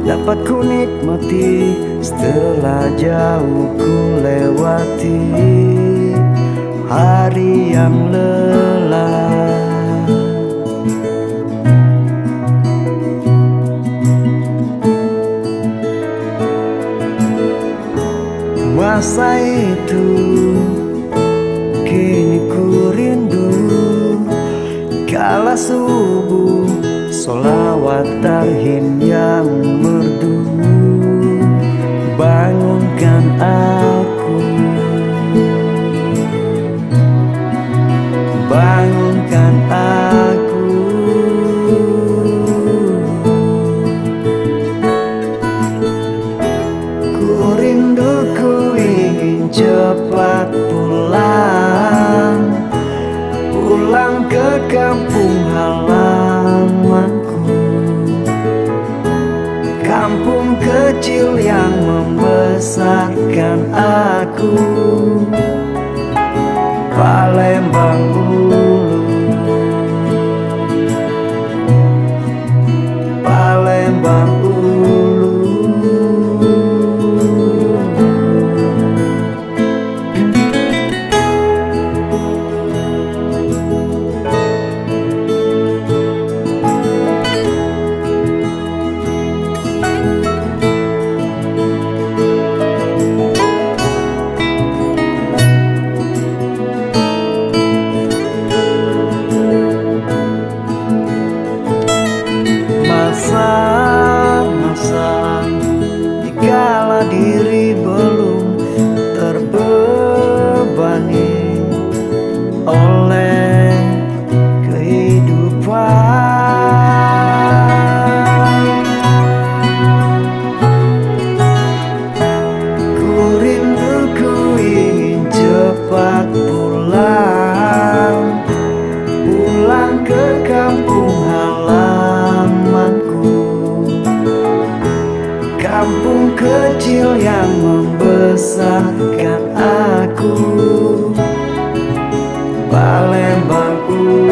dapat ku nikmati setelah jauh ku lewati hari yang lelah. Masa itu kini ku rindu, kala subuh solawat tarhim yang merdu bangunkan aku, bangunkan aku. Ku rindu, ku ingin cepat pulang, pulang ke kampung halamanku, kampung kecil yang membesarkan aku, Palembang Ulu, Palembang Ulu. Masa-masa dikala diri belum terbebani oleh kehidupan. Ku rindu, ku ingin cepat pulang, pulang ke kampung halamanku, kampung kecil yang membesarkan aku, Palembang Ulu.